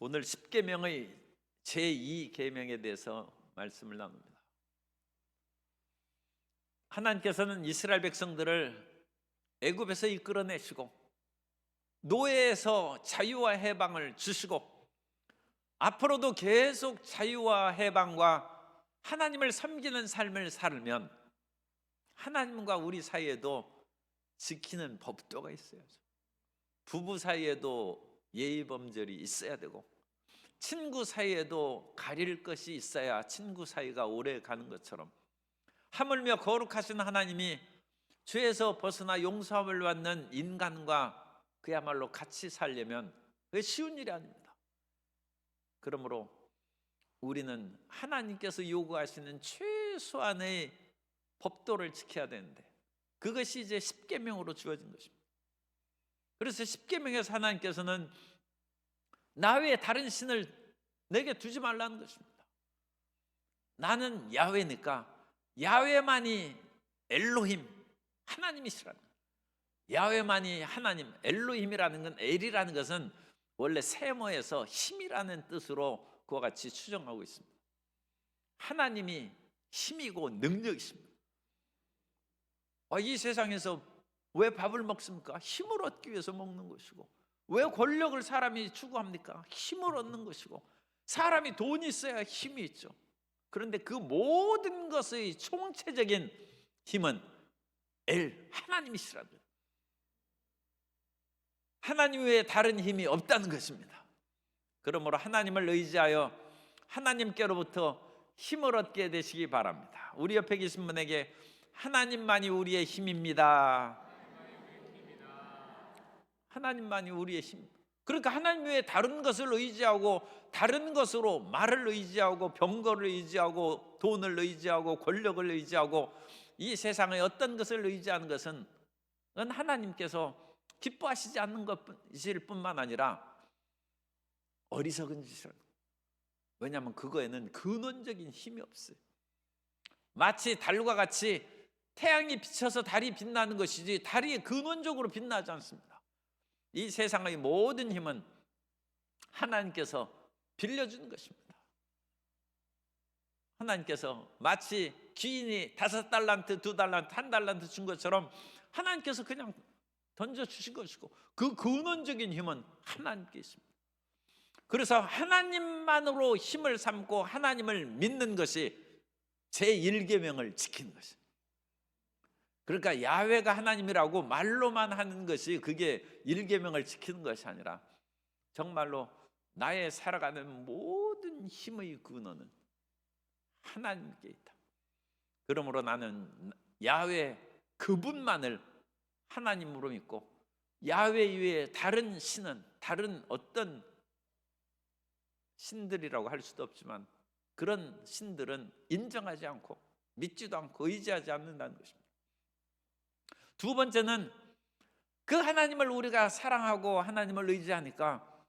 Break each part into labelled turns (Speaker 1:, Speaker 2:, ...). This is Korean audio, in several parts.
Speaker 1: 오늘 십계명의 제2계명에 대해서 말씀을 나눕니다. 하나님께서는 이스라엘 백성들을 애굽에서 이끌어내시고 노예에서 자유와 해방을 주시고 앞으로도 계속 자유와 해방과 하나님을 섬기는 삶을 살면 하나님과 우리 사이에도 지키는 법도가 있어야죠. 부부 사이에도 예의범절이 있어야 되고 친구 사이에도 가릴 것이 있어야 친구 사이가 오래 가는 것처럼 하물며 거룩하신 하나님이 죄에서 벗어나 용서함을 받는 인간과 그야말로 같이 살려면 그게 쉬운 일이 아닙니다. 그러므로 우리는 하나님께서 요구하시는 최소한의 법도를 지켜야 되는데 그것이 이제 십계명으로 주어진 것입니다. 그래서 십계명에서 하나님께서는 나 외에 다른 신을 내게 두지 말라는 것입니다. 나는 야훼니까 야훼만이 엘로힘 하나님이시라는 거예요. 야훼만이 하나님, 엘로힘이라는 건 엘이라는 것은 원래 세모에서 힘이라는 뜻으로 그와 같이 추정하고 있습니다. 하나님이 힘이고 능력이십니다. 이 세상에서 왜 밥을 먹습니까? 힘을 얻기 위해서 먹는 것이고, 왜 권력을 사람이 추구합니까? 힘을 얻는 것이고, 사람이 돈이 있어야 힘이 있죠. 그런데 그 모든 것의 총체적인 힘은 하나님이시라고요. 하나님 외에 다른 힘이 없다는 것입니다. 그러므로 하나님을 의지하여 하나님께로부터 힘을 얻게 되시기 바랍니다. 우리 옆에 계신 분에게 하나님만이 우리의 힘입니다. 하나님만이 우리의 힘. 그러니까 하나님 외에 다른 것을 의지하고 다른 것으로 말을 의지하고 병거를 의지하고 돈을 의지하고 권력을 의지하고 이 세상의 어떤 것을 의지하는 것은 하나님께서 기뻐하시지 않는 것일 뿐만 아니라 어리석은 짓이라는 거예요. 왜냐하면 그거에는 근원적인 힘이 없어요. 마치 달과 같이 태양이 비쳐서 달이 빛나는 것이지 달이 근원적으로 빛나지 않습니다. 이 세상의 모든 힘은 하나님께서 빌려주는 것입니다. 하나님께서 마치 귀인이 5달란트, 2달란트, 1달란트 준 것처럼 하나님께서 그냥 던져주신 것이고 그 근원적인 힘은 하나님께 있습니다. 그래서 하나님만으로 힘을 삼고 하나님을 믿는 것이 제1계명을 지키는 것입니다. 그러니까 야훼가 하나님이라고 말로만 하는 것이 그게 1계명을 지키는 것이 아니라 정말로 나의 살아가는 모든 힘의 근원은 하나님께 있다. 그러므로 나는 야훼 그분만을 하나님으로 믿고 야훼 이외에 다른 신은 다른 어떤 신들이라고 할 수도 없지만 그런 신들은 인정하지 않고 믿지도 않고 의지하지 않는다는 것입니다. 두 번째는 그 하나님을 우리가 사랑하고 하나님을 의지하니까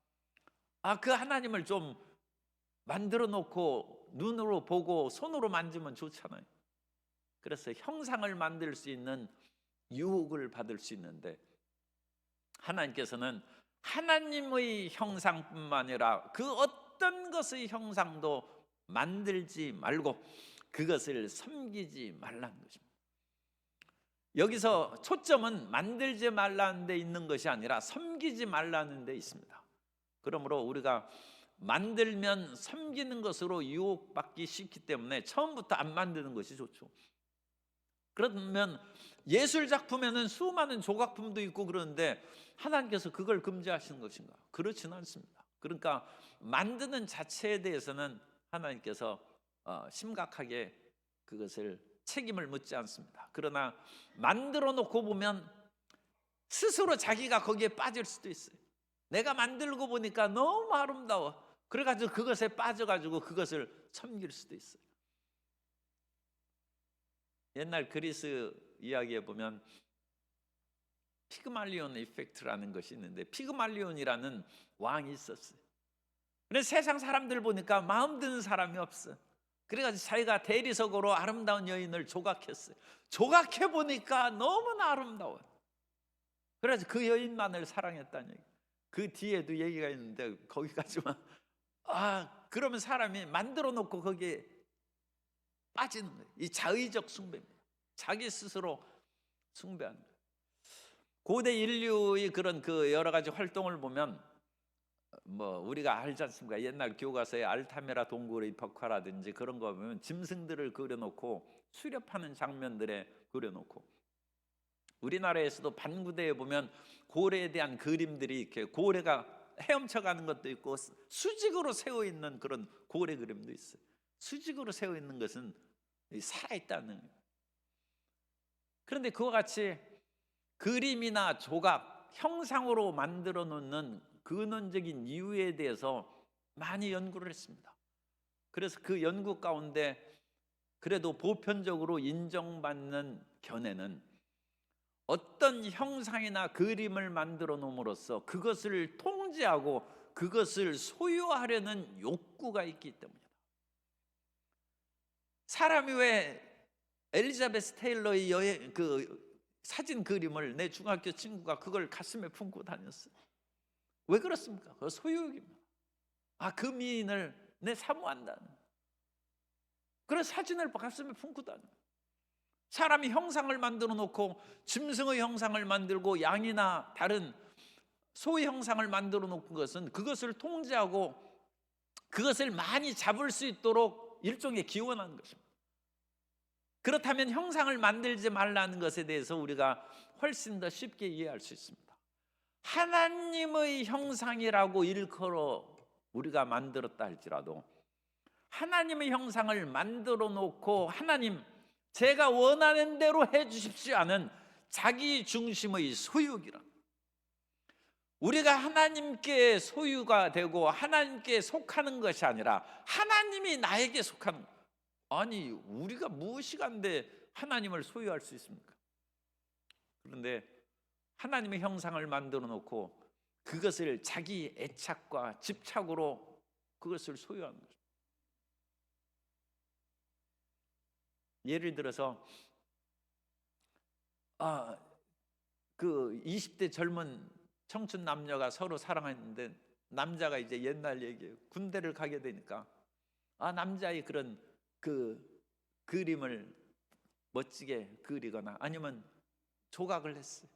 Speaker 1: 그 하나님을 좀 만들어 놓고 눈으로 보고 손으로 만지면 좋잖아요. 그래서 형상을 만들 수 있는 유혹을 받을 수 있는데 하나님께서는 하나님의 형상뿐만 아니라 그 어떤 것의 형상도 만들지 말고 그것을 섬기지 말라는 것입니다. 여기서 초점은 만들지 말라는 데 있는 것이 아니라 섬기지 말라는 데 있습니다. 그러므로 우리가 만들면 섬기는 것으로 유혹받기 쉽기 때문에 처음부터 안 만드는 것이 좋죠. 그러면 예술작품에는 수많은 조각품도 있고 그러는데 하나님께서 그걸 금지하시는 것인가? 그렇지는 않습니다. 그러니까 만드는 자체에 대해서는 하나님께서 심각하게 그것을 책임을 묻지 않습니다. 그러나 만들어 놓고 보면 스스로 자기가 거기에 빠질 수도 있어요. 내가 만들고 보니까 너무 아름다워. 그래가지고 그것에 빠져가지고 그것을 섬길 수도 있어요. 옛날 그리스 이야기에 보면 피그말리온 이펙트라는 것이 있는데 피그말리온이라는 왕이 있었어요. 근데 세상 사람들 보니까 마음 드는 사람이 없어. 그래가지고 자기가 대리석으로 아름다운 여인을 조각했어요. 조각해 보니까 너무나 아름다워요. 그래서 그 여인만을 사랑했다는 얘기. 그 뒤에도 얘기가 있는데 거기까지만 그러면 사람이 만들어 놓고 거기에 빠지는 거예요. 이 자의적 숭배입니다. 자기 스스로 숭배하는 거예요. 고대 인류의 그런 그 여러 가지 활동을 보면 우리가 알지 않습니까? 옛날 교과서에 알타메라 동굴의 벽화라든지 그런 거 보면 짐승들을 그려놓고 수렵하는 장면들에 그려놓고, 우리나라에서도 반구대에 보면 고래에 대한 그림들이 이렇게 고래가 헤엄쳐가는 것도 있고 수직으로 세워 있는 그런 고래 그림도 있어요. 수직으로 세워 있는 것은 살아있다는 거예요. 그런데 그와 같이 그림이나 조각, 형상으로 만들어 놓는 근원적인 이유에 대해서 많이 연구를 했습니다. 그래서 그 연구 가운데 그래도 보편적으로 인정받는 견해는 어떤 형상이나 그림을 만들어 놓음으로써 그것을 통제하고 그것을 소유하려는 욕구가 있기 때문이다. 사람이 왜 엘리자베스 테일러의 그 사진 그림을 내 중학교 친구가 그걸 가슴에 품고 다녔어요. 왜 그렇습니까? 그 소유욕입니다. 그 미인을 내 사모한다는, 그런 사진을 가슴에 품고 다녀. 사람이 형상을 만들어 놓고 짐승의 형상을 만들고 양이나 다른 소의 형상을 만들어 놓은 것은 그것을 통제하고 그것을 많이 잡을 수 있도록 일종의 기원하는 것입니다. 그렇다면 형상을 만들지 말라는 것에 대해서 우리가 훨씬 더 쉽게 이해할 수 있습니다. 하나님의 형상이라고 일컬어 우리가 만들었다 할지라도 하나님의 형상을 만들어 놓고 하나님 제가 원하는 대로 해 주십시오 하는 자기 중심의 소유이라, 우리가 하나님께 소유가 되고 하나님께 속하는 것이 아니라 하나님이 나에게 속하는 것. 아니 우리가 무엇이간데 하나님을 소유할 수 있습니까? 그런데 하나님의 형상을 만들어 놓고 그것을 자기 애착과 집착으로 그것을 소유하는 거죠. 예를 들어서 그 20대 젊은 청춘 남녀가 서로 사랑했는데 남자가 이제 옛날 얘기예요. 군대를 가게 되니까 남자의 그런 그 그림을 멋지게 그리거나 아니면 조각을 했어요.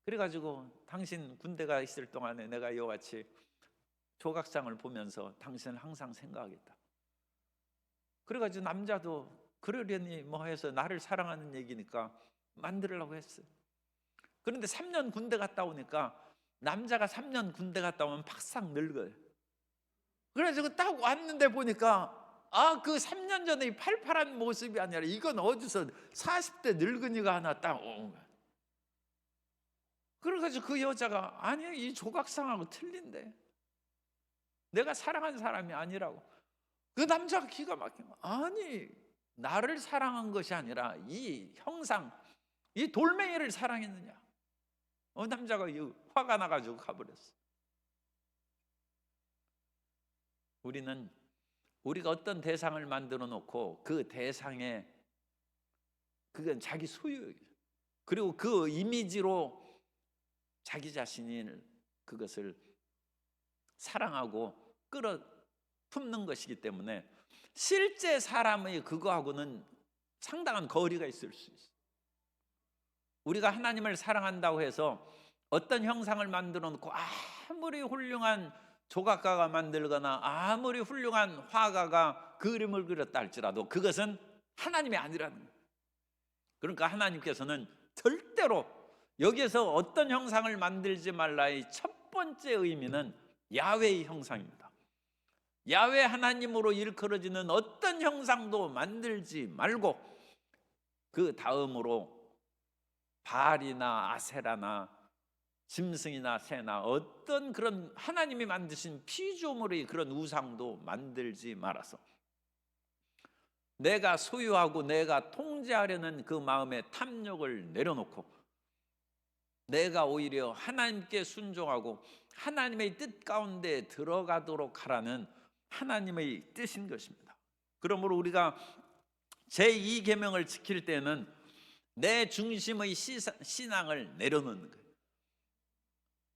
Speaker 1: 그래가지고 당신 군대가 있을 동안에 내가 이와 같이 조각상을 보면서 당신을 항상 생각하겠다. 그래가지고 남자도 그러려니 뭐 해서 나를 사랑하는 얘기니까 만들려고 했어요. 그런데 3년 군대 갔다 오니까 남자가 3년 군대 갔다 오면 팍싹 늙어요. 그래가지고 딱 왔는데 보니까 그 3년 전에 이 팔팔한 모습이 아니라 이건 어디서 40대 늙은이가 하나 딱 온 거야. 그래가지고 그 여자가 아니 이 조각상하고 틀린데 내가 사랑한 사람이 아니라고. 그 남자가 기가 막힌 거야. 아니 나를 사랑한 것이 아니라 이 형상, 이 돌멩이를 사랑했느냐. 남자가 화가 나가지고 가버렸어. 우리가 어떤 대상을 만들어 놓고 그 대상에 그건 자기 소유예요. 그리고 그 이미지로 자기 자신을 그것을 사랑하고 끌어 품는 것이기 때문에 실제 사람의 그거하고는 상당한 거리가 있을 수 있어요. 우리가 하나님을 사랑한다고 해서 어떤 형상을 만들어 놓고 아무리 훌륭한 조각가가 만들거나 아무리 훌륭한 화가가 그림을 그렸다 할지라도 그것은 하나님이 아니라는 거예요. 그러니까 하나님께서는 절대로 여기에서 어떤 형상을 만들지 말라의 첫 번째 의미는 야훼의 형상입니다. 야훼 하나님으로 일컬어지는 어떤 형상도 만들지 말고 그 다음으로 바알이나 아세라나 짐승이나 새나 어떤 그런 하나님이 만드신 피조물의 그런 우상도 만들지 말아서 내가 소유하고 내가 통제하려는 그 마음의 탐욕을 내려놓고 내가 오히려 하나님께 순종하고 하나님의 뜻 가운데 들어가도록 하라는 하나님의 뜻인 것입니다. 그러므로 우리가 제2계명을 지킬 때는 내 중심의 신앙을 내려놓는 거예요.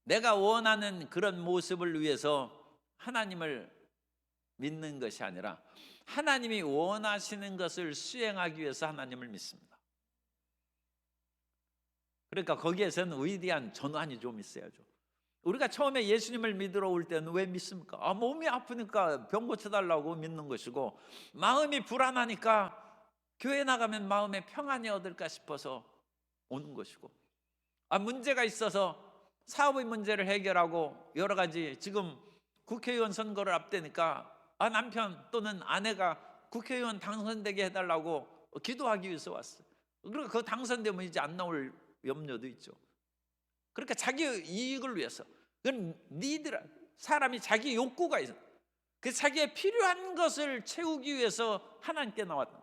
Speaker 1: 내가 원하는 그런 모습을 위해서 하나님을 믿는 것이 아니라 하나님이 원하시는 것을 수행하기 위해서 하나님을 믿습니다. 그러니까 거기에서는 위대한 전환이 좀 있어야죠. 우리가 처음에 예수님을 믿으러 올 때는 왜 믿습니까? 몸이 아프니까 병 고쳐달라고 믿는 것이고, 마음이 불안하니까 교회 나가면 마음에 평안이 얻을까 싶어서 오는 것이고, 문제가 있어서 사업의 문제를 해결하고 여러 가지, 지금 국회의원 선거를 앞대니까 남편 또는 아내가 국회의원 당선되게 해달라고 기도하기 위해서 왔어요. 그리고 그 당선되면 이제 안 나올 염려도 있죠. 그러니까 자기 이익을 위해서, 그건 사람이 자기 욕구가 있어. 그 자기의 필요한 것을 채우기 위해서 하나님께 나왔다.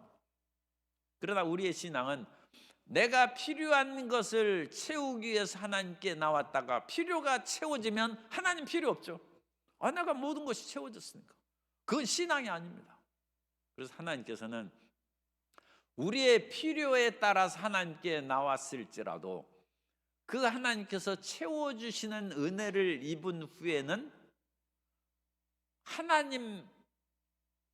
Speaker 1: 그러나 우리의 신앙은 내가 필요한 것을 채우기 위해서 하나님께 나왔다가 필요가 채워지면 하나님 필요 없죠. 내가 모든 것이 채워졌으니까. 그건 신앙이 아닙니다. 그래서 하나님께서는 우리의 필요에 따라서 하나님께 나왔을지라도 그 하나님께서 채워주시는 은혜를 입은 후에는 하나님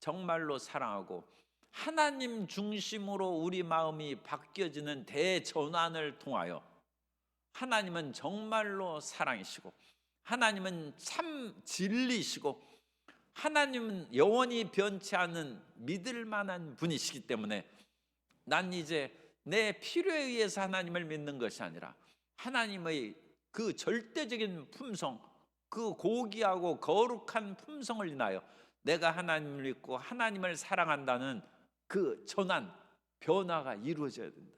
Speaker 1: 정말로 사랑하고 하나님 중심으로 우리 마음이 바뀌어지는 대전환을 통하여 하나님은 정말로 사랑이시고 하나님은 참 진리시고 하나님은 영원히 변치 않은 믿을 만한 분이시기 때문에 난 이제 내 필요에 의해서 하나님을 믿는 것이 아니라 하나님의 그 절대적인 품성, 그 고귀하고 거룩한 품성을 인하여 내가 하나님을 믿고 하나님을 사랑한다는 그 전환, 변화가 이루어져야 된다.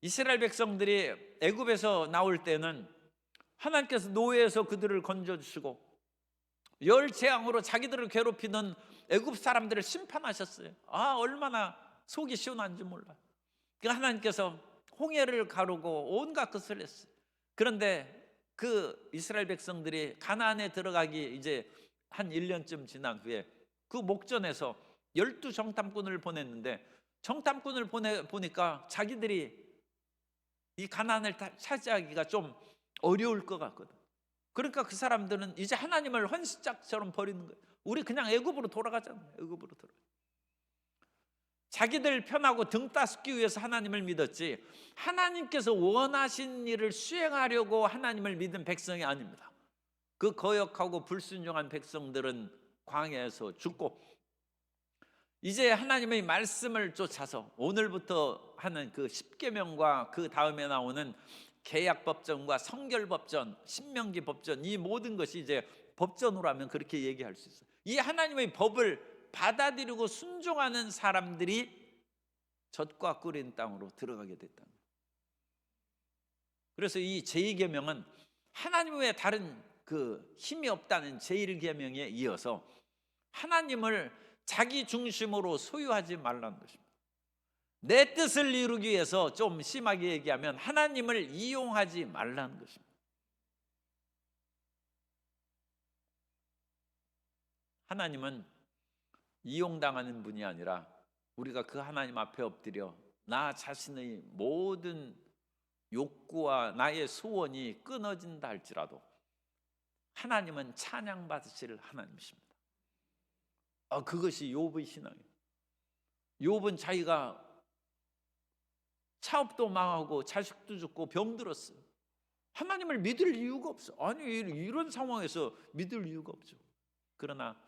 Speaker 1: 이스라엘 백성들이 애굽에서 나올 때는 하나님께서 노예에서 그들을 건져주시고 열 재앙으로 자기들을 괴롭히는 애굽 사람들을 심판하셨어요. 얼마나 속이 시원한지 몰라. 그러니까 하나님께서 홍해를 가르고 온갖 것을 했어요. 그런데 그 이스라엘 백성들이 가나안에 들어가기 이제 한 1년쯤 지난 후에 그 목전에서 12정탐꾼을 보냈는데 정탐꾼을 보니까 자기들이 이 가나안을 차지하기가 좀 어려울 것 같거든. 그러니까 그 사람들은 이제 하나님을 헌신짝처럼 버리는 거예요. 우리 그냥 애굽으로 돌아가잖아요. 애굽으로 돌아가. 자기들 편하고 등 따숩기 위해서 하나님을 믿었지 하나님께서 원하신 일을 수행하려고 하나님을 믿은 백성이 아닙니다. 그 거역하고 불순종한 백성들은 광야에서 죽고 이제 하나님의 말씀을 쫓아서 오늘부터 하는 그 십계명과 그 다음에 나오는 계약법전과 성결법전, 신명기 법전, 이 모든 것이 이제 법전으로 하면 그렇게 얘기할 수 있어요. 이 하나님의 법을 받아들이고 순종하는 사람들이 젖과 꿀인 땅으로 들어가게 됐다. 그래서 이 제2계명은 하나님 외에 다른 그 힘이 없다는 제1계명에 이어서 하나님을 자기 중심으로 소유하지 말라는 것입니다. 내 뜻을 이루기 위해서 좀 심하게 얘기하면 하나님을 이용하지 말라는 것입니다. 하나님은 이용당하는 분이 아니라 우리가 그 하나님 앞에 엎드려 나 자신의 모든 욕구와 나의 소원이 끊어진다 할지라도 하나님은 찬양받으실 하나님이십니다. 그것이 욥의 신앙이에요. 욥은 자기가 사업도 망하고 자식도 죽고 병들었어요. 하나님을 믿을 이유가 없어. 아니 이런 상황에서 믿을 이유가 없죠. 그러나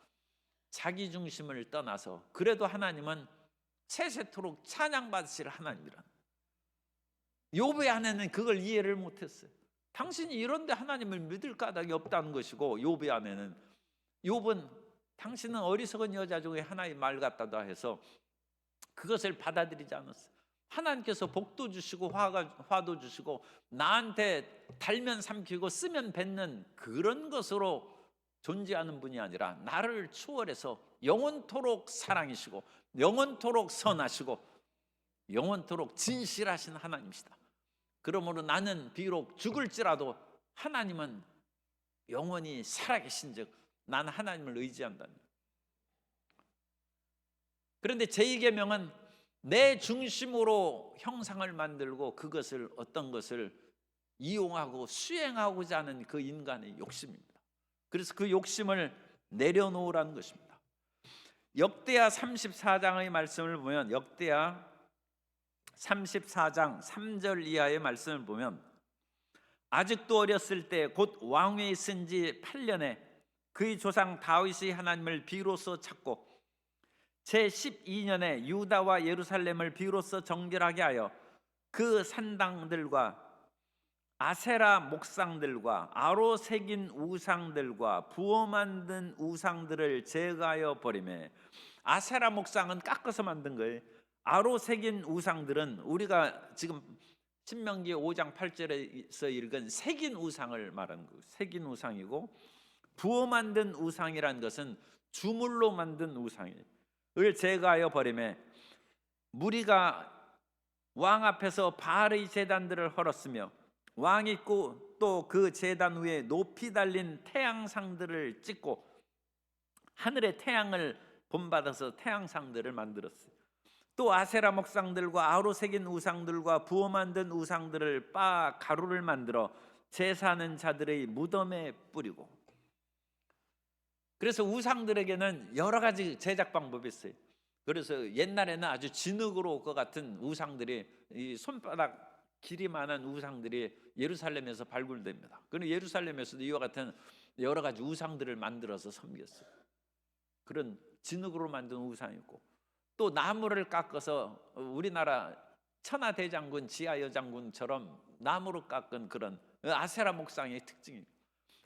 Speaker 1: 자기 중심을 떠나서 그래도 하나님은 세세토록 찬양받으실 하나님이란. 욥의 아내는 그걸 이해를 못했어요. 당신이 이런데 하나님을 믿을 까닭이 없다는 것이고 욥의 아내는 욥은 당신은 어리석은 여자 중에 하나의 말 같다다 해서 그것을 받아들이지 않았어요. 하나님께서 복도 주시고 화도 주시고 나한테 달면 삼키고 쓰면 뱉는 그런 것으로 존재하는 분이 아니라 나를 추월해서 영원토록 사랑이시고 영원토록 선하시고 영원토록 진실하신 하나님이시다. 그러므로 나는 비록 죽을지라도 하나님은 영원히 살아계신 즉 나는 하나님을 의지한다는. 그런데 제2계명은 내 중심으로 형상을 만들고 그것을 어떤 것을 이용하고 수행하고자 하는 그 인간의 욕심입니다. 그래서 그 욕심을 내려놓으라는 것입니다. 역대하 34장의 말씀을 보면, 역대하 34장 3절 이하의 말씀을 보면, 아직도 어렸을 때 곧 왕위에 있은 지 8년에 그의 조상 다윗이 하나님을 비로소 찾고 제12년에 유다와 예루살렘을 비로소 정결하게 하여 그 산당들과 아세라 목상들과 아로 새긴 우상들과 부어 만든 우상들을 제거하여 버리매. 아세라 목상은 깎아서 만든 거예요. 아로 새긴 우상들은 우리가 지금 신명기 5장 8절에서 읽은 새긴 우상을 말하는 거예요. 새긴 우상이고, 부어 만든 우상이라는 것은 주물로 만든 우상을 제거하여 버리매. 무리가 왕 앞에서 바알의 제단들을 헐었으며 왕이 있고 또 그 제단 위에 높이 달린 태양상들을 찍고 하늘의 태양을 본받아서 태양상들을 만들었어요. 또 아세라 목상들과 아로 새긴 우상들과 부어 만든 우상들을 빻아 가루를 만들어 제사하는 자들의 무덤에 뿌리고. 그래서 우상들에게는 여러 가지 제작 방법이 있어요. 그래서 옛날에는 아주 진흙으로 그 같은 우상들이, 이 손바닥 길이만한 우상들이 예루살렘에서 발굴됩니다. 그리고 예루살렘에서도 이와 같은 여러 가지 우상들을 만들어서 섬겼어요. 그런 진흙으로 만든 우상이 있고, 또 나무를 깎아서 우리나라 천하대장군, 지하여장군처럼 나무로 깎은 그런 아세라 목상의 특징이에요.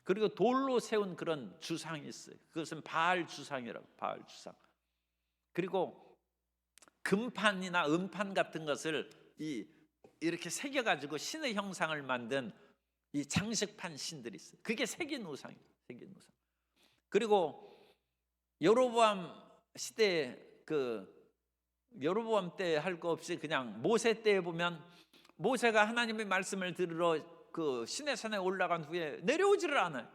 Speaker 1: 그리고 돌로 세운 그런 주상이 있어요. 그것은 바알 주상이라고, 바알 주상. 그리고 금판이나 은판 같은 것을 이렇게 새겨가지고 신의 형상을 만든 이 장식판 신들이 있어요. 그게 새긴 우상이에요. 새긴 우상. 그리고 여로보암 시대에 여로보암 때 할 거 없이 그냥 모세 때에 보면, 모세가 하나님의 말씀을 들으러 그 시내산에 올라간 후에 내려오지를 않아요.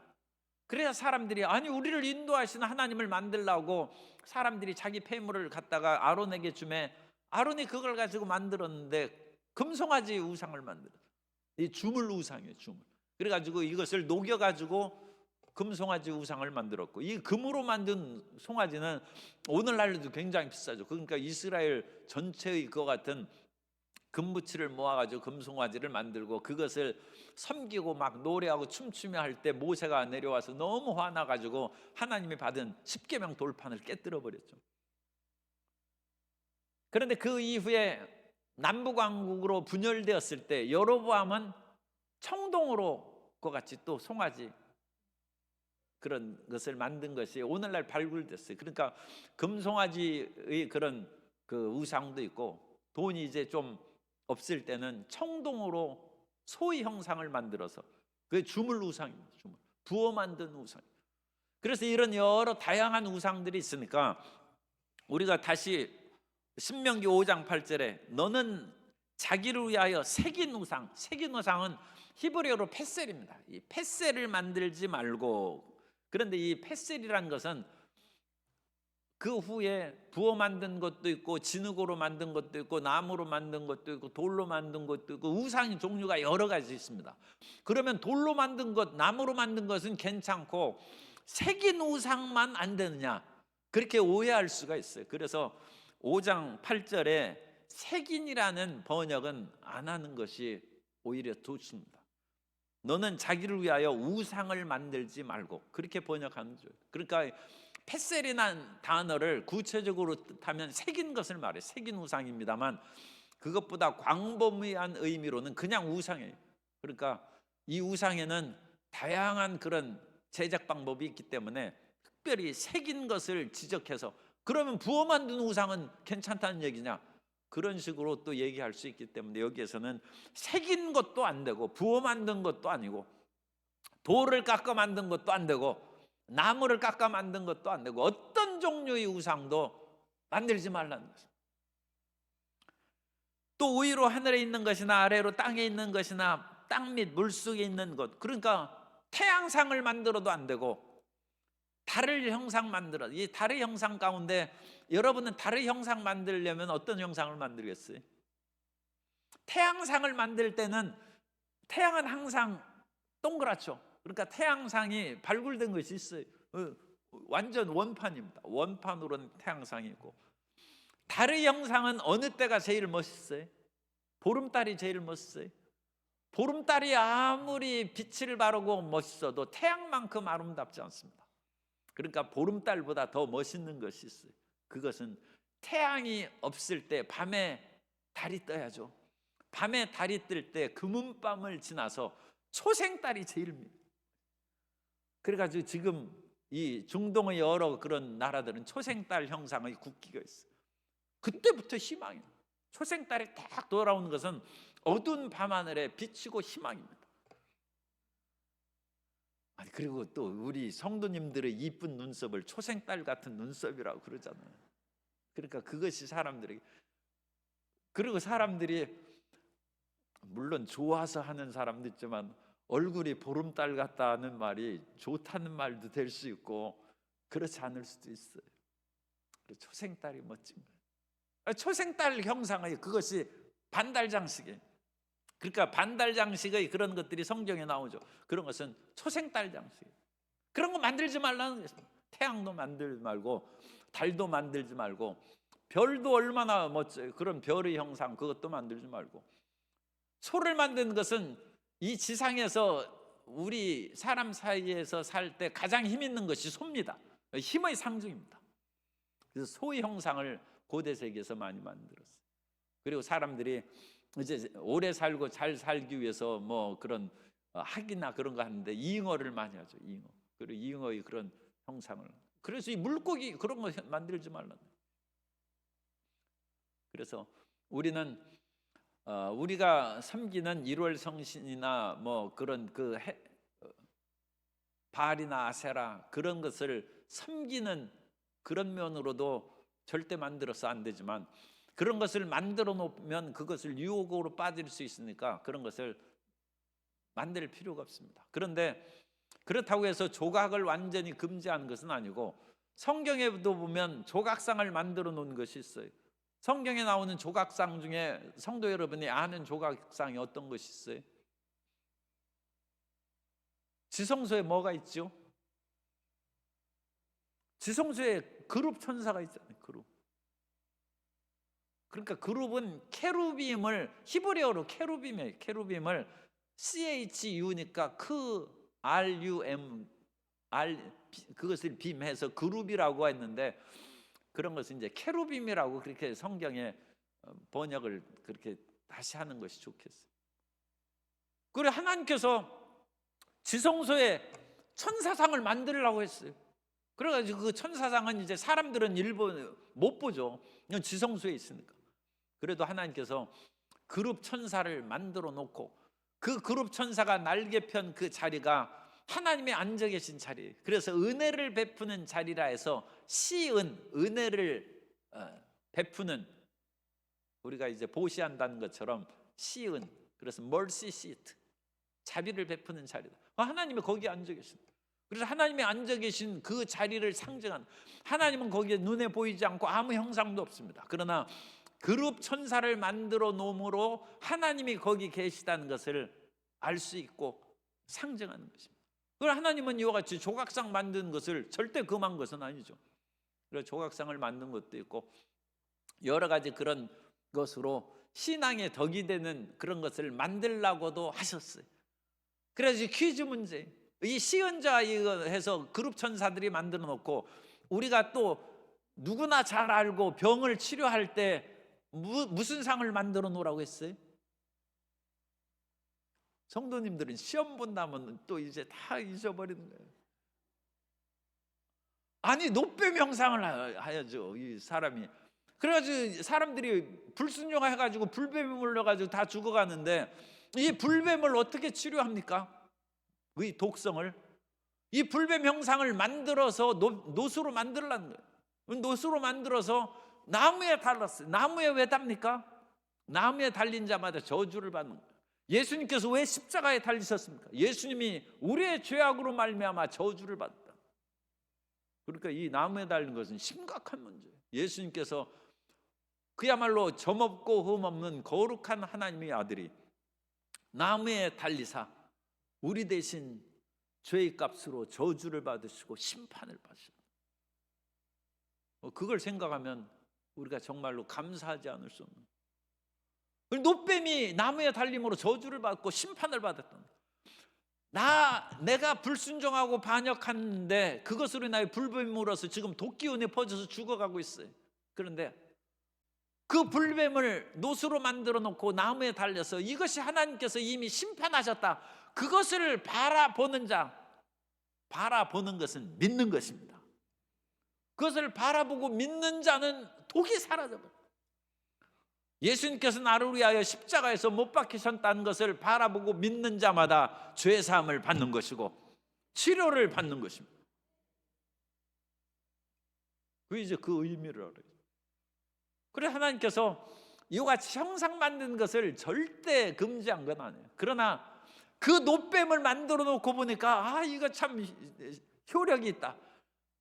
Speaker 1: 그래야 사람들이, 아니 우리를 인도하시는 하나님을 만들라고 사람들이 자기 폐물을 갖다가 아론에게 주매 아론이 그걸 가지고 만들었는데 금송아지 우상을 만들었어요. 이 주물 우상이에요, 주물. 그래가지고 이것을 녹여가지고 금송아지 우상을 만들었고, 이 금으로 만든 송아지는 오늘날도 굉장히 비싸죠. 그러니까 이스라엘 전체의 그와 같은 금부치를 모아가지고 금송아지를 만들고 그것을 섬기고 막 노래하고 춤추며 할 때 모세가 내려와서 너무 화나가지고 하나님이 받은 십계명 돌판을 깨뜨려 버렸죠. 그런데 그 이후에 남북왕국으로 분열되었을 때 여로보암은 청동으로 그와 같이 또 송아지 그런 것을 만든 것이 오늘날 발굴됐어요. 그러니까 금송아지의 그런 그 우상도 있고, 돈이 이제 좀 없을 때는 청동으로 소의 형상을 만들어서, 그게 주물 우상입니다. 주물. 부어 만든 우상. 그래서 이런 여러 다양한 우상들이 있으니까 우리가 다시 신명기 5장 8절에 너는 자기를 위하여 새긴 우상, 새긴 우상은 히브리어로 페셀입니다. 이 페셀을 만들지 말고. 그런데 이 페셀이라는 것은 그 후에 부어 만든 것도 있고 진흙으로 만든 것도 있고 나무로 만든 것도 있고 돌로 만든 것도 있고 우상의 종류가 여러 가지 있습니다. 그러면 돌로 만든 것, 나무로 만든 것은 괜찮고 새긴 우상만 안 되느냐, 그렇게 오해할 수가 있어요. 그래서 5장 8절에 새긴이라는 번역은 안 하는 것이 오히려 좋습니다. 너는 자기를 위하여 우상을 만들지 말고, 그렇게 번역하는 거죠. 그러니까 페셀이라는 단어를 구체적으로 뜻하면 새긴 것을 말해요. 새긴 우상입니다만 그것보다 광범위한 의미로는 그냥 우상이에요. 그러니까 이 우상에는 다양한 그런 제작 방법이 있기 때문에 특별히 새긴 것을 지적해서, 그러면 부어 만든 우상은 괜찮다는 얘기냐, 그런 식으로 또 얘기할 수 있기 때문에 여기에서는 새긴 것도 안 되고 부어 만든 것도 아니고 돌을 깎아 만든 것도 안 되고 나무를 깎아 만든 것도 안 되고 어떤 종류의 우상도 만들지 말라는 것입니다. 또 위로 하늘에 있는 것이나 아래로 땅에 있는 것이나 땅 및 물속에 있는 것, 그러니까 태양상을 만들어도 안 되고 달을 형상 만들어, 이 달의 형상 가운데 여러분은 달의 형상 만들려면 어떤 형상을 만들겠어요? 태양상을 만들 때는 태양은 항상 동그랗죠. 그러니까 태양상이 발굴된 것이 있어요. 완전 원판입니다. 원판으로는 태양상이고, 달의 형상은 어느 때가 제일 멋있어요? 보름달이 제일 멋있어요. 보름달이 아무리 빛을 바르고 멋있어도 태양만큼 아름답지 않습니다. 그러니까 보름달보다 더 멋있는 것이 있어요. 그것은 태양이 없을 때 밤에 달이 떠야죠. 밤에 달이 뜰 때 금은밤을 지나서 초생달이 제일 그래가지고 지금 이 중동의 여러 그런 나라들은 초생달 형상의 국기가 있어요. 그때부터 희망이에요. 초생달이 딱 돌아오는 것은 어두운 밤하늘에 비치고 희망입니다. 아니, 그리고 또 우리 성도님들의 이쁜 눈썹을 초생달 같은 눈썹이라고 그러잖아요. 그러니까 그것이 사람들에게, 그리고 사람들이 물론 좋아서 하는 사람도 있지만 얼굴이 보름달 같다는 말이 좋다는 말도 될 수 있고 그렇지 않을 수도 있어요. 초생달이 멋진 거예요. 초생달 형상의 그것이 반달장식이에요. 그러니까 반달장식의 그런 것들이 성경에 나오죠. 그런 것은 초생달 장식이에요. 그런 거 만들지 말라는 거예요. 태양도 만들지 말고 달도 만들지 말고 별도 얼마나 멋져요. 그런 별의 형상 그것도 만들지 말고, 소를 만드는 것은 이 지상에서 우리 사람 사이에서 살 때 가장 힘 있는 것이 소입니다. 힘의 상징입니다. 그래서 소의 형상을 고대 세계에서 많이 만들었어요. 그리고 사람들이 이제 오래 살고 잘 살기 위해서 뭐 그런 학이나 그런 거 하는데 잉어를 많이 하죠. 잉어. 그리고 잉어의 그런 형상을. 그래서 이 물고기 그런 거 만들지 말라는. 그래서 우리는 우리가 섬기는 1월 성신이나 뭐 그런 바알이나 아세라 그런 것을 섬기는 그런 면으로도 절대 만들어서 안 되지만, 그런 것을 만들어 놓으면 그것을 유혹으로 빠질 수 있으니까 그런 것을 만들 필요가 없습니다. 그런데 그렇다고 해서 조각을 완전히 금지하는 것은 아니고, 성경에도 보면 조각상을 만들어 놓은 것이 있어요. 성경에 나오는 조각상 중에 성도 여러분이 아는 조각상이 어떤 것이 있어요? 지성소에 뭐가 있죠? 지성소에 그룹 천사가 있잖아요. 그룹. 그러니까 그룹은 케루빔을, 히브리어로 케루빔이에요. 케루빔을 CHU니까 RUM 그것을 빔해서 그룹이라고 했는데, 그런 것은 이제 케루빔이라고 그렇게 성경에 번역을 그렇게 다시 하는 것이 좋겠어요. 그리고 하나님께서 지성소에 천사상을 만들라고 했어요. 그래가지고 그 천사상은 이제 사람들은 일본 못 보죠. 이건 지성소에 있으니까. 그래도 하나님께서 그룹 천사를 만들어 놓고, 그 그룹 천사가 날개 편 그 자리가 하나님이 앉아 계신 자리예요. 그래서 은혜를 베푸는 자리라 해서 시은, 은혜를 베푸는, 우리가 이제 보시한다는 것처럼 시은, 그래서 mercy seat, 자비를 베푸는 자리다. 하나님이 거기에 앉아 계십니다. 그래서 하나님이 앉아 계신 그 자리를 상징하는, 하나님은 거기에 눈에 보이지 않고 아무 형상도 없습니다. 그러나 그룹 천사를 만들어 놓음으로 하나님이 거기 계시다는 것을 알 수 있고 상징하는 것입니다. 그리고 하나님은 이와 같이 조각상 만든 것을 절대 금한 것은 아니죠. 그래서 조각상을 만든 것도 있고 여러 가지 그런 것으로 신앙의 덕이 되는 그런 것을 만들라고도 하셨어요. 그래서 퀴즈 문제, 이 시은자 이거 해서 그룹 천사들이 만들어 놓고, 우리가 또 누구나 잘 알고 병을 치료할 때 무슨 상을 만들어 놓으라고 했어요? 성도님들은 시험 본다면 또 이제 다 잊어버리는 거예요. 아니, 노뱀 형상을 하야죠, 이 사람이. 그래가지고 사람들이 불순종해가지고 불뱀이 물려가지고 다 죽어가는데, 이 불뱀을 어떻게 치료합니까? 이 독성을. 이 불뱀 형상을 만들어서 노수로 만들라는 거예요. 노수로 만들어서 나무에 달랐어요. 나무에 왜 답니까? 나무에 달린 자마다 저주를 받는 거예요. 예수님께서 왜 십자가에 달리셨습니까? 예수님이 우리의 죄악으로 말미암아 저주를 받았다. 그러니까 이 나무에 달린 것은 심각한 문제예요. 예수님께서 그야말로 점없고 흠없는 거룩한 하나님의 아들이 나무에 달리사 우리 대신 죄의 값으로 저주를 받으시고 심판을 받으셨다. 그걸 생각하면 우리가 정말로 감사하지 않을 수 없는. 노뱀이 나무에 달림으로 저주를 받고 심판을 받았던. 내가 불순종하고 반역하는데 그것으로 인하여 불뱀으로서 지금 도끼운에 퍼져서 죽어가고 있어요. 그런데 그 불뱀을 노수로 만들어 놓고 나무에 달려서 이것이 하나님께서 이미 심판하셨다. 그것을 바라보는 자, 바라보는 것은 믿는 것입니다. 그것을 바라보고 믿는 자는 독이 사라져버려요. 예수님께서 나를 위하여 십자가에서 못 박히셨다는 것을 바라보고 믿는 자마다 죄사함을 받는 것이고 치료를 받는 것입니다. 이제 그 의미를 알아요. 그래 하나님께서 이같이 형상 만든 것을 절대 금지한 건 아니에요. 그러나 그 노뱀을 만들어 놓고 보니까 이거 참 효력이 있다.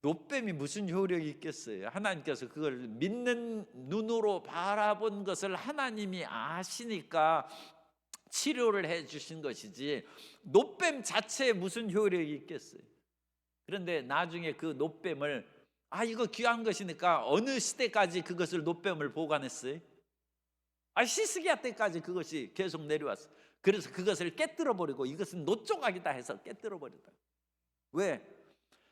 Speaker 1: 노뱀이 무슨 효력이 있겠어요? 하나님께서 그걸 믿는 눈으로 바라본 것을 하나님이 아시니까 치료를 해 주신 것이지 노뱀 자체에 무슨 효력이 있겠어요? 그런데 나중에 그 노뱀을 이거 귀한 것이니까 어느 시대까지 그것을 노뱀을 보관했어요? 히스기야 때까지 그것이 계속 내려왔어요. 그래서 그것을 깨뜨려 버리고 이것은 노조각이다 해서 깨뜨려 버렸다. 왜?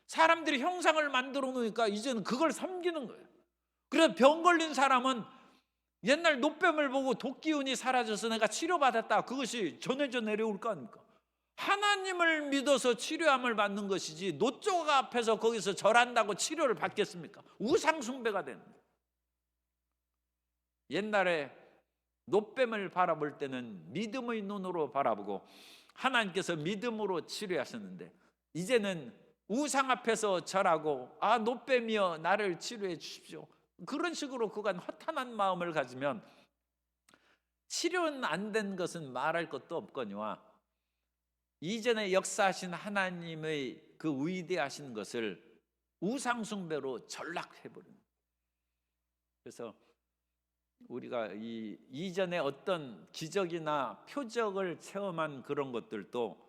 Speaker 1: 사람들이 형상을 만들어 놓으니까 이제는 그걸 섬기는 거예요. 그래서 병 걸린 사람은 옛날 노뱀을 보고 도끼운이 사라져서 내가 치료받았다. 그것이 전해져 내려올 거 아닙니까? 하나님을 믿어서 치료함을 받는 것이지 노조가 앞에서 거기서 절한다고 치료를 받겠습니까? 우상 숭배가 되는 거예요. 옛날에 노뱀을 바라볼 때는 믿음의 눈으로 바라보고 하나님께서 믿음으로 치료하셨는데 이제는 우상 앞에서 절하고 노뱀이여 나를 치료해 주십시오. 그런 식으로 그간 허탄한 마음을 가지면 치료는 안 된 것은 말할 것도 없거니와 이전에 역사하신 하나님의 그 위대하신 것을 우상 숭배로 전락해버린. 그래서 우리가 이전에 어떤 기적이나 표적을 체험한 그런 것들도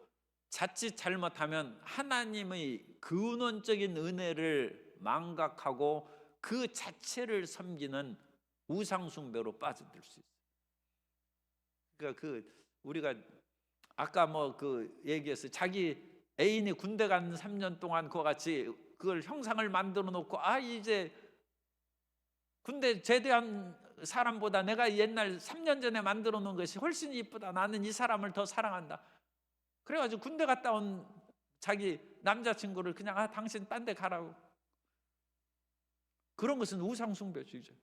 Speaker 1: 자칫 잘못하면 하나님의 근원적인 은혜를 망각하고 그 자체를 섬기는 우상숭배로 빠져들 수 있어요. 그러니까 우리가 아까 얘기했어요. 자기 애인이 군대 간 3년 동안 그와 같이 그걸 형상을 만들어 놓고 이제 군대 제대한 사람보다 내가 옛날 3년 전에 만들어 놓은 것이 훨씬 이쁘다. 나는 이 사람을 더 사랑한다. 그래가지고 군대 갔다 온 자기 남자친구를 그냥 당신 딴 데 가라고. 그런 것은 우상숭배주의죠.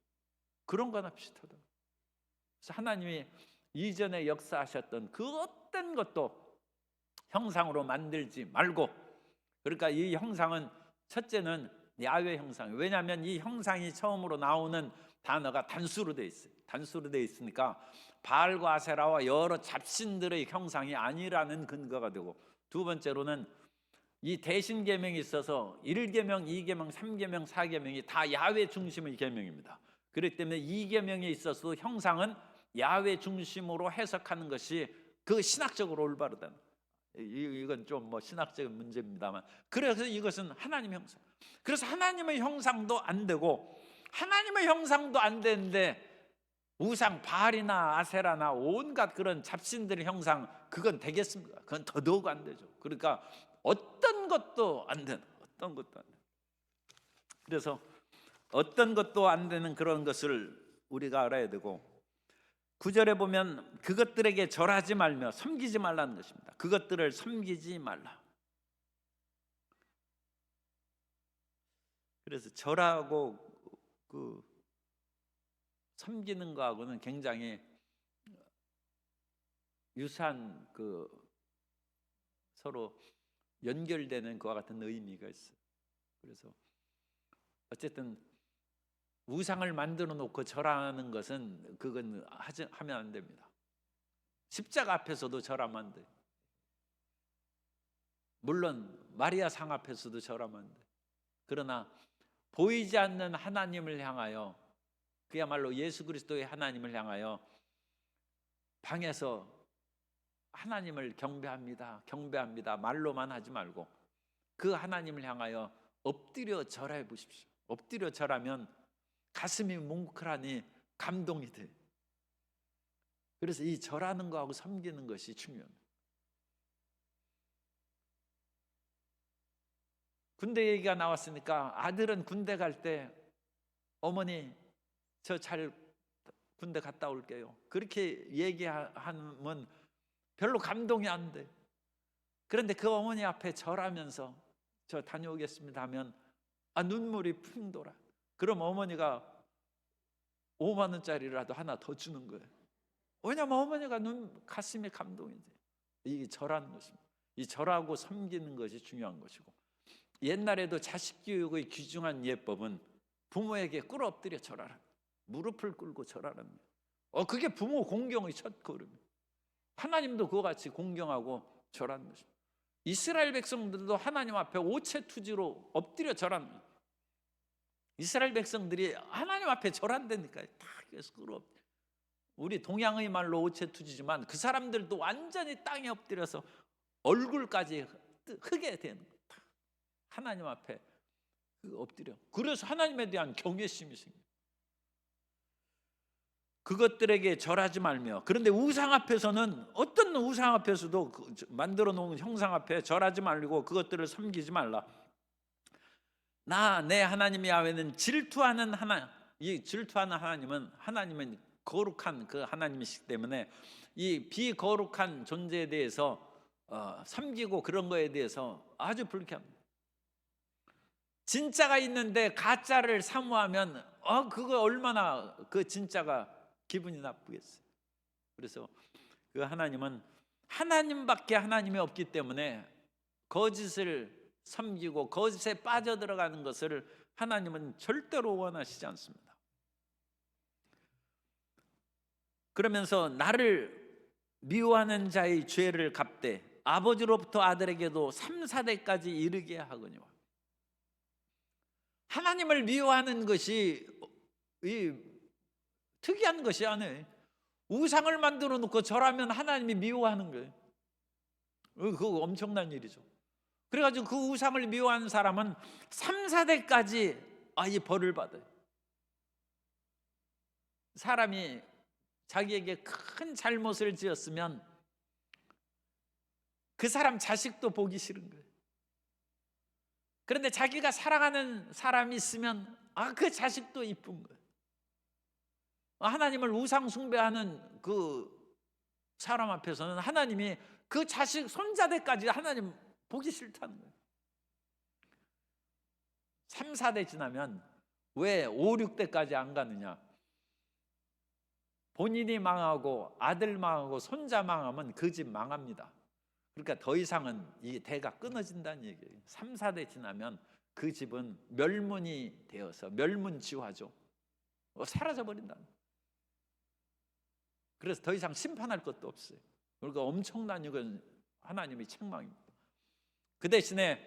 Speaker 1: 그런 거나 비슷하다. 그래서 하나님이 이전에 역사하셨던 그 어떤 것도 형상으로 만들지 말고, 그러니까 이 형상은 첫째는 야훼 형상이에요. 왜냐하면 이 형상이 처음으로 나오는 단어가 단수로 되어 있어요. 단수로 되어 있으니까 바알과 아세라와 여러 잡신들의 형상이 아니라는 근거가 되고, 두 번째로는 이 대신 계명이 있어서 1계명, 2계명, 3계명, 4계명이 다 야훼 중심의 계명입니다. 그렇기 때문에 2계명에 있어서 형상은 야훼 중심으로 해석하는 것이 그 신학적으로 올바르다. 이건 좀 신학적인 문제입니다만, 그래서 이것은 하나님의 형상. 그래서 하나님의 형상도 안 되고, 하나님의 형상도 안 되는데 우상 바알이나 아세라나 온갖 그런 잡신들의 형상, 그건 되겠습니까? 그건 더더욱 안 되죠. 그러니까 어떤 것도 안 되는, 어떤 것도 안 되는. 그래서 어떤 것도 안 되는 그런 것을 우리가 알아야 되고, 9절에 보면 그것들에게 절하지 말며 섬기지 말라는 것입니다. 그것들을 섬기지 말라. 그래서 절하고 섬기는 거하고는 굉장히 유사한 서로 연결되는 것과 같은 의미가 있어요. 그래서 어쨌든 우상을 만들어 놓고 절하는 것은 그건 하면 안 됩니다. 십자가 앞에서도 절하면 안 돼요. 물론 마리아 상 앞에서도 절하면 안 돼요. 그러나 보이지 않는 하나님을 향하여, 그야말로 예수 그리스도의 하나님을 향하여 방에서 하나님을 경배합니다, 경배합니다 말로만 하지 말고 그 하나님을 향하여 엎드려 절해 보십시오. 엎드려 절하면 가슴이 뭉클하니 감동이 돼. 그래서 이 절하는 거하고 섬기는 것이 중요합니다. 군대 얘기가 나왔으니까 아들은 군대 갈 때 어머니 저 잘 군대 갔다 올게요 그렇게 얘기하면 별로 감동이 안 돼. 그런데 그 어머니 앞에 절하면서 저 다녀오겠습니다 하면 눈물이 풍 돌아. 그럼 어머니가 5만 원짜리라도 하나 더 주는 거예요. 왜냐하면 어머니가 가슴에 감동이 돼. 이게 절하는 것입니다. 이 절하고 섬기는 것이 중요한 것이고, 옛날에도 자식 교육의 귀중한 예법은 부모에게 꿇어 엎드려 절하라, 무릎을 꿇고 절하라는 거예요. 그게 부모 공경의 첫 걸음이에요. 하나님도 그와 같이 공경하고 절하는 것입니다. 이스라엘 백성들도 하나님 앞에 오체투지로 엎드려 절하는 거예요. 이스라엘 백성들이 하나님 앞에 절한다니까요. 다 꿇어. 우리 동양의 말로 오체투지지만 그 사람들도 완전히 땅에 엎드려서 얼굴까지 흙에 대는 거예요. 하나님 앞에 엎드려. 그래서 하나님에 대한 경외심이 생겨요. 그것들에게 절하지 말며. 그런데 우상 앞에서는, 어떤 우상 앞에서도 만들어 놓은 형상 앞에 절하지 말고 그것들을 섬기지 말라. 내 하나님 야훼는 질투하는 하나님. 이 질투하는 하나님은 거룩한 그 하나님이시기 때문에 이 비거룩한 존재에 대해서 섬기고 그런 거에 대해서 아주 불쾌합니다. 진짜가 있는데 가짜를 사모하면 그거 얼마나 그 진짜가 기분이 나쁘겠어요. 그래서 그 하나님은 하나님밖에 하나님이 없기 때문에 거짓을 섬기고 거짓에 빠져들어가는 것을 하나님은 절대로 원하시지 않습니다. 그러면서 나를 미워하는 자의 죄를 갚되 아버지로부터 아들에게도 3, 4대까지 이르게 하거니와. 하나님을 미워하는 것이 특이한 것이 아니에요. 우상을 만들어 놓고 절하면 하나님이 미워하는 거예요. 그거 엄청난 일이죠. 그래가지고 그 우상을 미워하는 사람은 3, 4대까지 이 벌을 받아요. 사람이 자기에게 큰 잘못을 지었으면 그 사람 자식도 보기 싫은 거예요. 그런데 자기가 사랑하는 사람이 있으면 그 자식도 이쁜 거예요. 하나님을 우상 숭배하는 그 사람 앞에서는 하나님이 그 자식 손자대까지 하나님 보기 싫다는 거예요. 3, 4대 지나면 왜 5, 6대까지 안 가느냐? 본인이 망하고 아들 망하고 손자 망하면 그 집 망합니다. 그러니까 더 이상은 이 대가 끊어진다는 얘기예요. 3, 4대 지나면 그 집은 멸문이 되어서 멸문지화죠. 사라져버린다. 그래서 더 이상 심판할 것도 없어요. 그러니까 엄청난 이건 하나님의 책망입니다. 그 대신에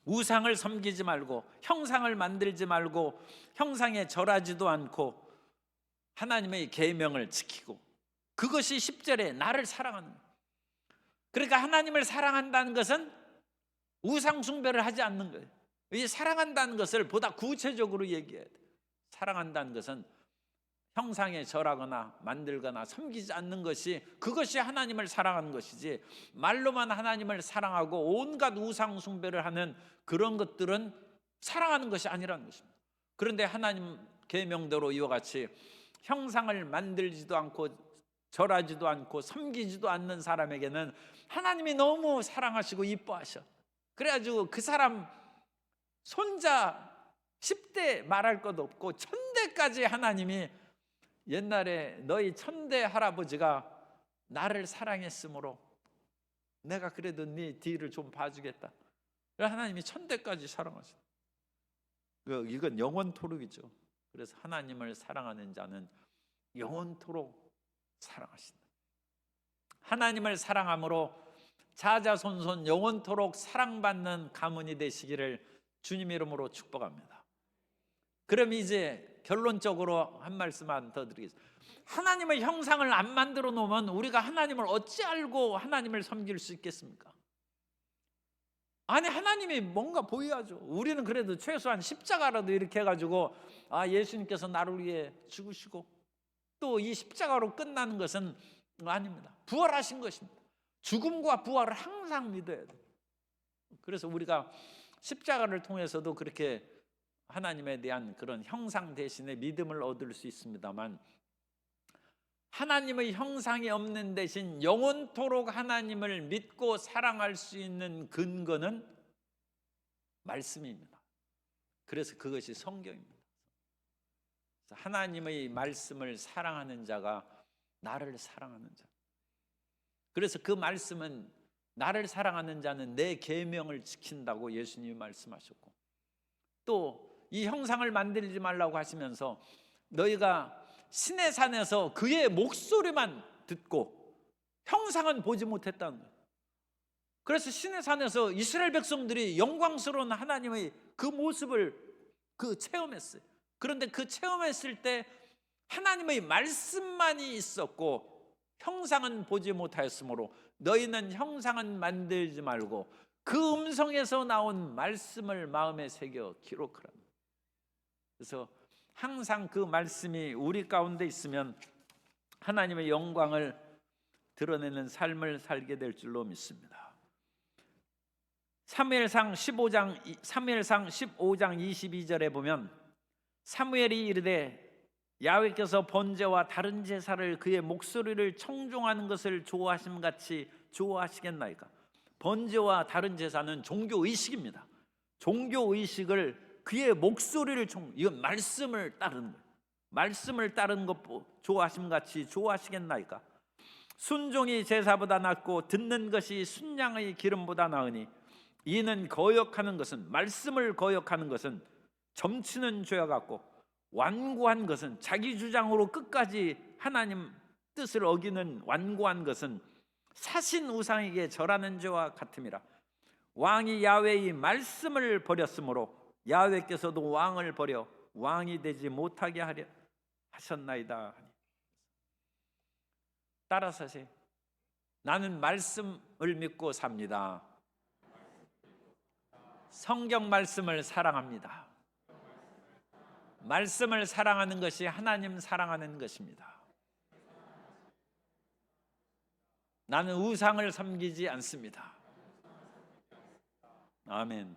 Speaker 1: 우상을 섬기지 말고 형상을 만들지 말고 형상에 절하지도 않고 하나님의 계명을 지키고, 그것이 10절에 나를 사랑하는 거예요. 그러니까 하나님을 사랑한다는 것은 우상 숭배를 하지 않는 거예요. 이 사랑한다는 것을 보다 구체적으로 얘기해야 돼요. 사랑한다는 것은 형상에 절하거나 만들거나 섬기지 않는 것이, 그것이 하나님을 사랑하는 것이지, 말로만 하나님을 사랑하고 온갖 우상 숭배를 하는 그런 것들은 사랑하는 것이 아니라는 것입니다. 그런데 하나님 계명대로 이와 같이 형상을 만들지도 않고 절하지도 않고 섬기지도 않는 사람에게는 하나님이 너무 사랑하시고 이뻐하셔. 그래가지고 그 사람 손자 10대 말할 것 없고 1000대까지 하나님이, 옛날에 너희 천대 할아버지가 나를 사랑했으므로 내가 그래도 네 뒤를 좀 봐주겠다. 하나님이 1000대까지 사랑하셔. 이건 영원토록이죠. 그래서 하나님을 사랑하는 자는 영원토록 사랑하신다. 하나님을 사랑함으로 자자손손 영원토록 사랑받는 가문이 되시기를 주님 이름으로 축복합니다. 그럼 이제 결론적으로 한 말씀만 더 드리겠습니다. 하나님의 형상을 안 만들어 놓으면 우리가 하나님을 어찌 알고 하나님을 섬길 수 있겠습니까? 아니, 하나님이 뭔가 보여야죠. 우리는 그래도 최소한 십자가라도 이렇게 해가지고 예수님께서 나를 위해 죽으시고 또 이 십자가로 끝나는 것은 아닙니다. 부활하신 것입니다. 죽음과 부활을 항상 믿어야 돼요. 그래서 우리가 십자가를 통해서도 그렇게 하나님에 대한 그런 형상 대신에 믿음을 얻을 수 있습니다만, 하나님의 형상이 없는 대신 영원토록 하나님을 믿고 사랑할 수 있는 근거는 말씀입니다. 그래서 그것이 성경입니다. 하나님의 말씀을 사랑하는 자가 나를 사랑하는 자. 그래서 그 말씀은, 나를 사랑하는 자는 내 계명을 지킨다고 예수님이 말씀하셨고, 또 이 형상을 만들지 말라고 하시면서 너희가 신의 산에서 그의 목소리만 듣고 형상은 보지 못했다는 거예요. 그래서 신의 산에서 이스라엘 백성들이 영광스러운 하나님의 그 모습을 체험했어요. 그런데 그 체험했을 때 하나님의 말씀만이 있었고 형상은 보지 못하였으므로 너희는 형상은 만들지 말고 그 음성에서 나온 말씀을 마음에 새겨 기록하라. 그래서 항상 그 말씀이 우리 가운데 있으면 하나님의 영광을 드러내는 삶을 살게 될 줄로 믿습니다. 사무엘상 15장 22절에 보면 사무엘이 이르되 야훼께서 번제와 다른 제사를 그의 목소리를 청종하는 것을 좋아하심 같이 좋아하시겠나이까. 번제와 다른 제사는 종교 의식입니다. 종교 의식을 그의 목소리를 이건 말씀을 따르는 거예요. 말씀을 따르는 것 좋아하심 같이 좋아하시겠나이까. 순종이 제사보다 낫고 듣는 것이 순양의 기름보다 나으니 이는 거역하는 것은, 말씀을 거역하는 것은 점치는 죄와 같고 완고한 것은, 자기 주장으로 끝까지 하나님 뜻을 어기는 완고한 것은 사신 우상에게 절하는 죄와 같음이라. 왕이 야훼의 말씀을 버렸으므로 야훼께서도 왕을 버려 왕이 되지 못하게 하려 하셨나이다. 따라서 하세요. 나는 말씀을 믿고 삽니다. 성경 말씀을 사랑합니다. 말씀을 사랑하는 것이 하나님 사랑하는 것입니다. 나는 우상을 섬기지 않습니다. 아멘.